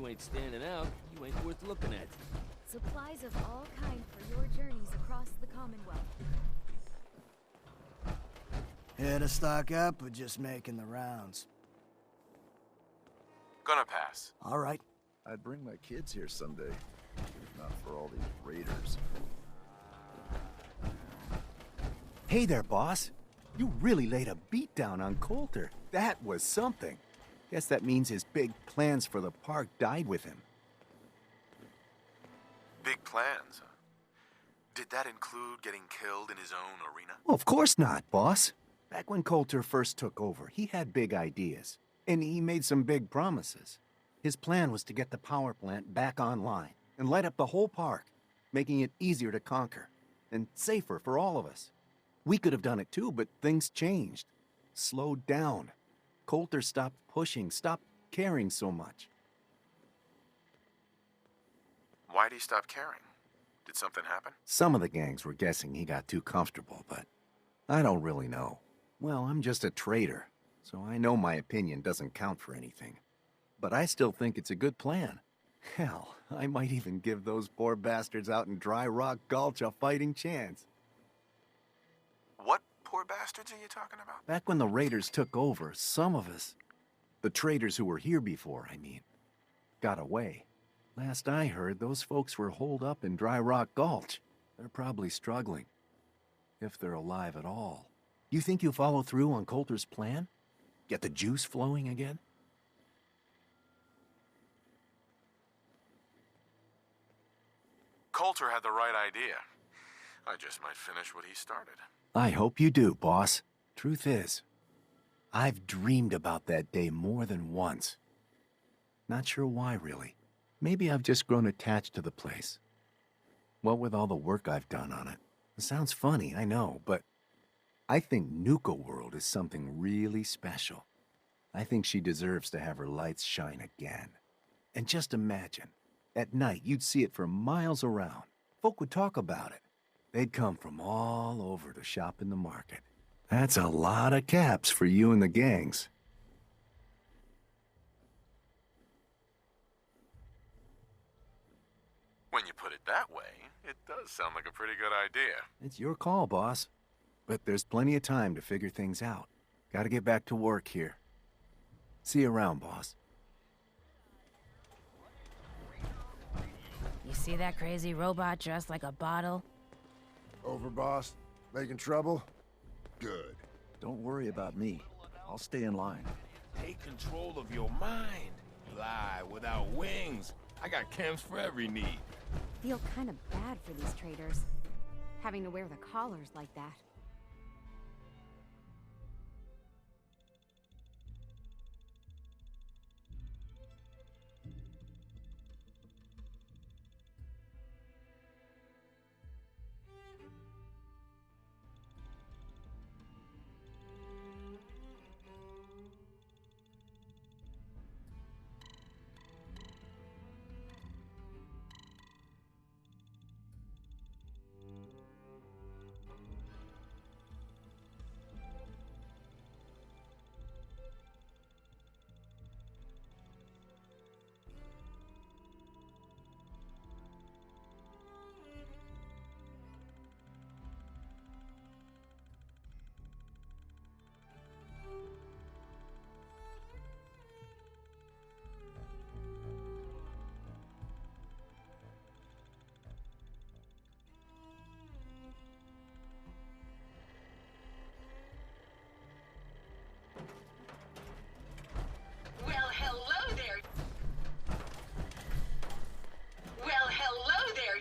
ain't standing out, you ain't worth looking at. Supplies of all kind for your journeys across the Commonwealth. Here to stock up or just making the rounds? Gonna pass. All right. I'd bring my kids here someday, if not for all these raiders. Hey there, boss. You really laid a beat down on Coulter. That was something. Guess that means his big plans for the park died with him. Big plans, huh? Did that include getting killed in his own arena? Well, of course not, boss. Back when Coulter first took over, he had big ideas. And he made some big promises. His plan was to get the power plant back online and light up the whole park, making it easier to conquer and safer for all of us. We could have done it too, but things changed. Slowed down. Coulter stopped pushing, stopped caring so much. Why'd he stop caring? Did something happen? Some of the gangs were guessing he got too comfortable, but I don't really know. Well, I'm just a trader, so I know my opinion doesn't count for anything. But I still think it's a good plan. Hell, I might even give those poor bastards out in Dry Rock Gulch a fighting chance. What poor bastards are you talking about? Back when the raiders took over, some of us, the traders who were here before, I mean, got away. Last I heard, those folks were holed up in Dry Rock Gulch. They're probably struggling. If they're alive at all. You think you'll follow through on Coulter's plan? Get the juice flowing again? Coulter had the right idea. I just might finish what he started. I hope you do, boss. Truth is, I've dreamed about that day more than once. Not sure why, really. Maybe I've just grown attached to the place. What with all the work I've done on it. It sounds funny, I know, but I think Nuka World is something really special. I think she deserves to have her lights shine again. And just imagine, at night you'd see it for miles around. Folk would talk about it. They'd come from all over to shop in the market. That's a lot of caps for you and the gangs. When you put it that way, it does sound like a pretty good idea. It's your call, boss. But there's plenty of time to figure things out. Gotta get back to work here. See you around, boss. You see that crazy robot dressed like a bottle? Over, boss? Making trouble? Good. Don't worry about me. I'll stay in line. Take control of your mind. Fly without wings. I got chems for every need. Feel kind of bad for these traders. Having to wear the collars like that.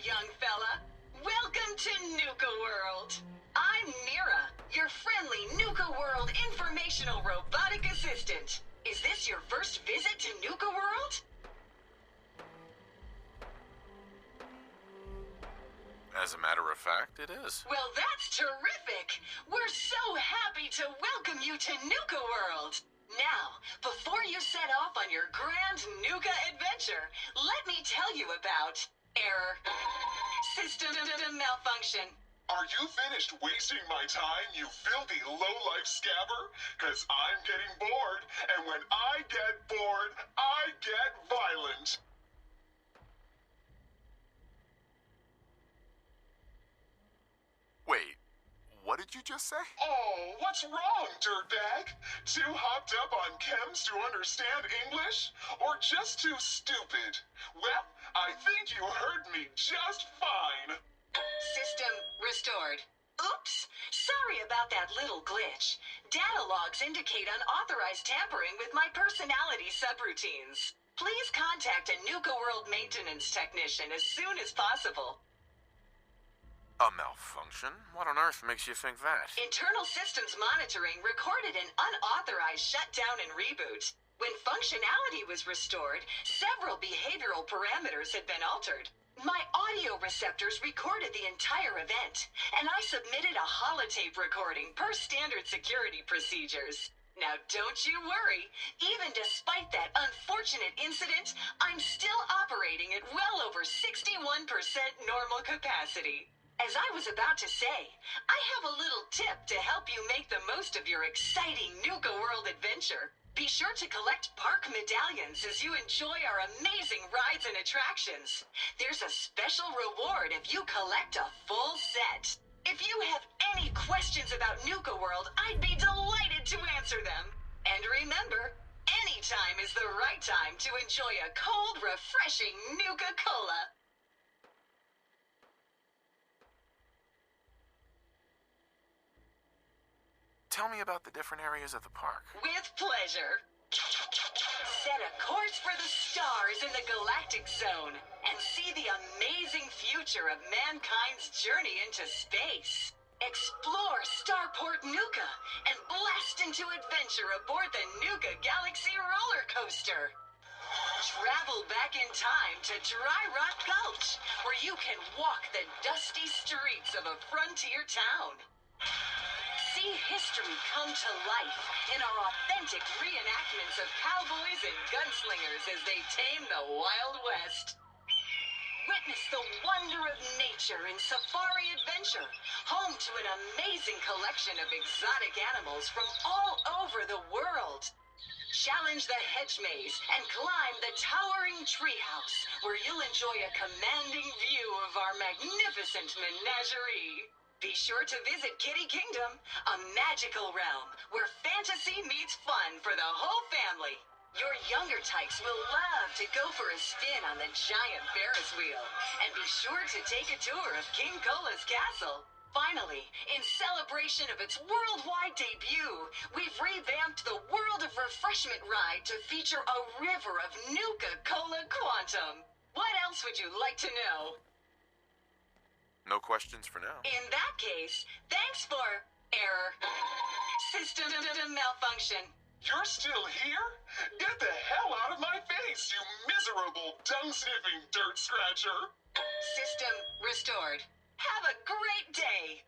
young fella. Welcome to Nuka World. I'm Mira, your friendly Nuka World informational robotic assistant. Is this your first visit to Nuka World? As a matter of fact, it is. Well, that's terrific. We're so happy to welcome you to Nuka World. Now, before you set off on your grand Nuka adventure, let me tell you about error. System malfunction. Are you finished wasting my time, you filthy low-life scabber? 'Cause I'm getting bored, and when I get bored, I get violent. What did you just say? Oh, what's wrong, dirtbag? Too hopped up on chems to understand English? Or just too stupid? Well, I think you heard me just fine. System restored. Oops! Sorry about that little glitch. Data logs indicate unauthorized tampering with my personality subroutines. Please contact a Nuka World maintenance technician as soon as possible. A malfunction? What on earth makes you think that? Internal systems monitoring recorded an unauthorized shutdown and reboot. When functionality was restored, several behavioral parameters had been altered. My audio receptors recorded the entire event, and I submitted a holotape recording per standard security procedures. Now don't you worry, even despite that unfortunate incident, I'm still operating at well over 61% normal capacity. As I was about to say, I have a little tip to help you make the most of your exciting Nuka World adventure. Be sure to collect park medallions as you enjoy our amazing rides and attractions. There's a special reward if you collect a full set. If you have any questions about Nuka World, I'd be delighted to answer them. And remember, any time is the right time to enjoy a cold, refreshing Nuka Cola. Tell me about the different areas of the park. With pleasure. Set a course for the stars in the galactic zone and see the amazing future of mankind's journey into space. Explore Starport Nuka and blast into adventure aboard the Nuka Galaxy roller coaster. Travel back in time to Dry Rock Gulch, where you can walk the dusty streets of a frontier town. See history come to life in our authentic reenactments of cowboys and gunslingers as they tame the Wild West. Witness the wonder of nature in Safari Adventure, home to an amazing collection of exotic animals from all over the world. Challenge the hedge maze and climb the towering treehouse, where you'll enjoy a commanding view of our magnificent menagerie. Be sure to visit Kitty Kingdom, a magical realm where fantasy meets fun for the whole family. Your younger tykes will love to go for a spin on the giant Ferris wheel, and be sure to take a tour of King Cola's castle. Finally, in celebration of its worldwide debut, we've revamped the World of Refreshment ride to feature a river of Nuka Cola Quantum. What else would you like to know? No questions for now. In that case, thanks for error. System malfunction. You're still here? Get the hell out of my face, you miserable dung-sniffing dirt scratcher! System restored. Have a great day!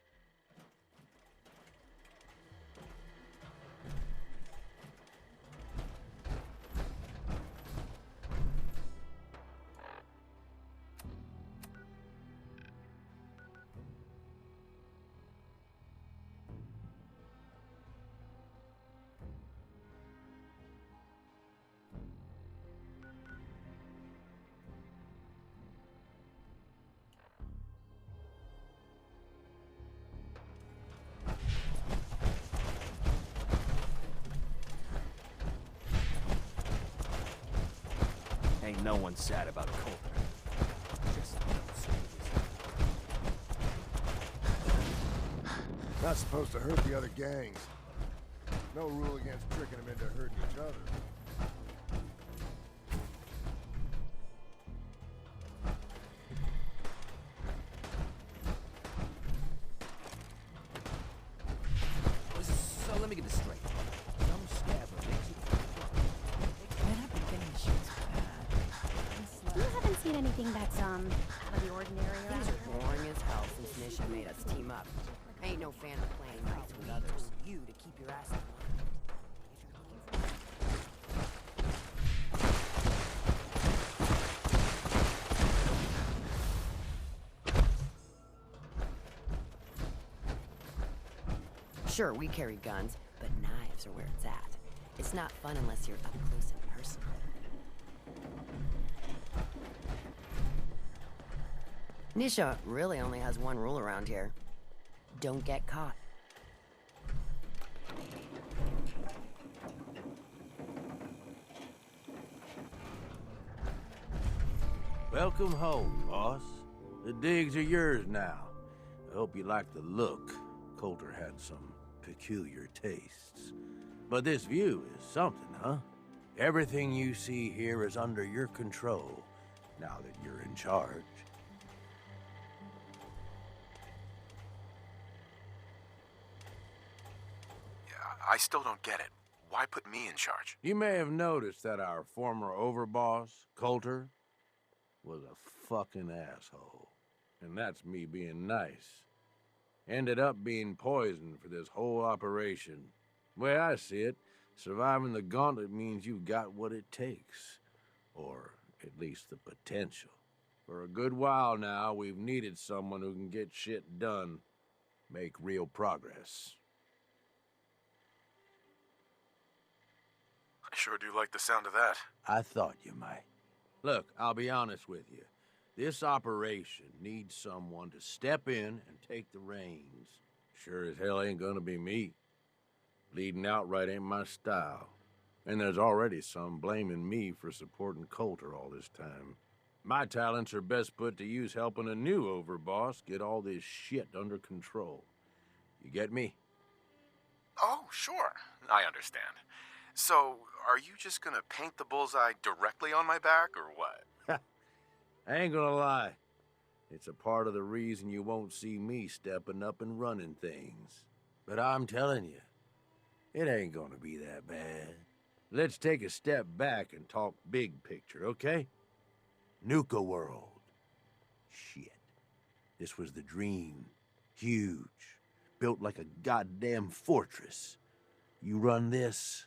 Ain't no one sad about Coulter. Just Not supposed to hurt the other gangs. No rule against tricking them into hurting each other. So let me get this straight. Some scabber makes you... Man, I've been getting shit bad. You haven't seen anything that's, out of the ordinary around Things here? are boring as hell since Nisha made us team up. I ain't no fan of playing nice with others. You to keep your ass in line. Sure, we carry guns, but knives are where it's at. It's not fun unless you're up close and personal. Nisha really only has one rule around here. Don't get caught. Welcome home, boss. The digs are yours now. I hope you like the look. Coulter had some peculiar tastes. But this view is something, huh? Everything you see here is under your control, now that you're in charge. I still don't get it. Why put me in charge? You may have noticed that our former overboss, Coulter, was a fucking asshole. And that's me being nice. Ended up being poisoned for this whole operation. The way I see it, surviving the gauntlet means you've got what it takes. Or at least the potential. For a good while now, we've needed someone who can get shit done. Make real progress. I sure do like the sound of that. I thought you might. Look, I'll be honest with you. This operation needs someone to step in and take the reins. Sure as hell ain't gonna be me. Leading outright ain't my style. And there's already some blaming me for supporting Coulter all this time. My talents are best put to use helping a new overboss get all this shit under control. You get me? Oh, sure. I understand. So, are you just gonna paint the bullseye directly on my back, or what? I ain't gonna lie. It's a part of the reason you won't see me stepping up and running things. But I'm telling you, it ain't gonna be that bad. Let's take a step back and talk big picture, okay? Nuka world. Shit. This was the dream. Huge. Built like a goddamn fortress. You run this,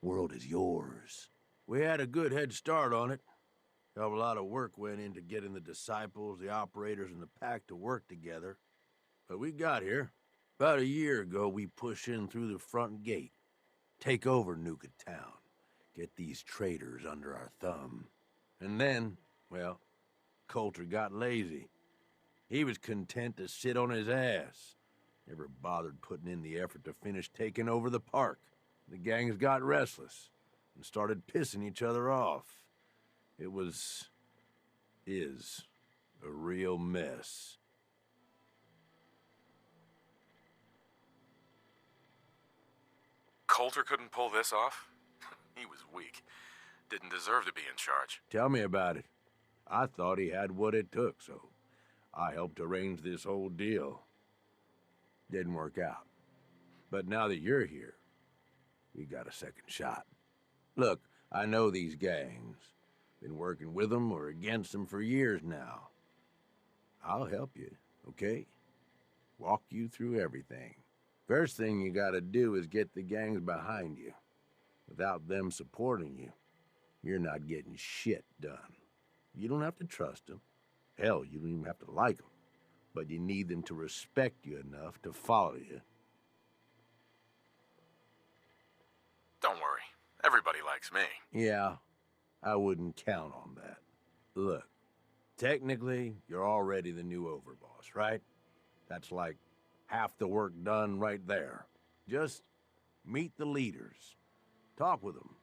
world is yours. We had a good head start on it. Hell of a lot of work went into getting the disciples, the operators, and the pack to work together. But we got here. About a year ago, we pushed in through the front gate. Take over Nuka Town. Get these traitors under our thumb. And then, well, Coulter got lazy. He was content to sit on his ass. Never bothered putting in the effort to finish taking over the park. The gangs got restless and started pissing each other off. It is a real mess. Coulter couldn't pull this off? He was weak. Didn't deserve to be in charge. Tell me about it. I thought he had what it took, so I helped arrange this whole deal. Didn't work out. But now that you're here, we got a second shot. Look, I know these gangs. Been working with them or against them for years now. I'll help you, okay? Walk you through everything. First thing you gotta do is get the gangs behind you. Without them supporting you, you're not getting shit done. You don't have to trust them. Hell, you don't even have to like them. But you need them to respect you enough to follow you. Don't worry. Everybody likes me. Yeah, I wouldn't count on that. Look, technically, you're already the new overboss, right? That's like half the work done right there. Just meet the leaders. Talk with them.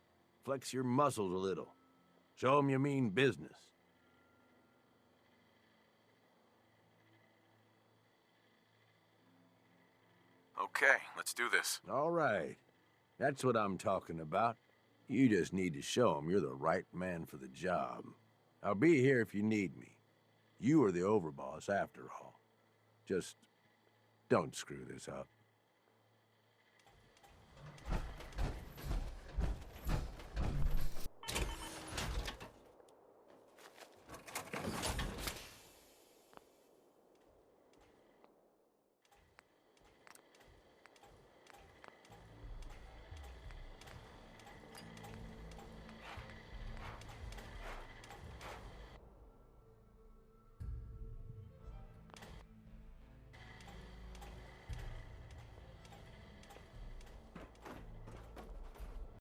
Flex your muscles a little. Show them you mean business. Okay, let's do this. All right. That's what I'm talking about. You just need to show them you're the right man for the job. I'll be here if you need me. You are the overboss after all. Just don't screw this up.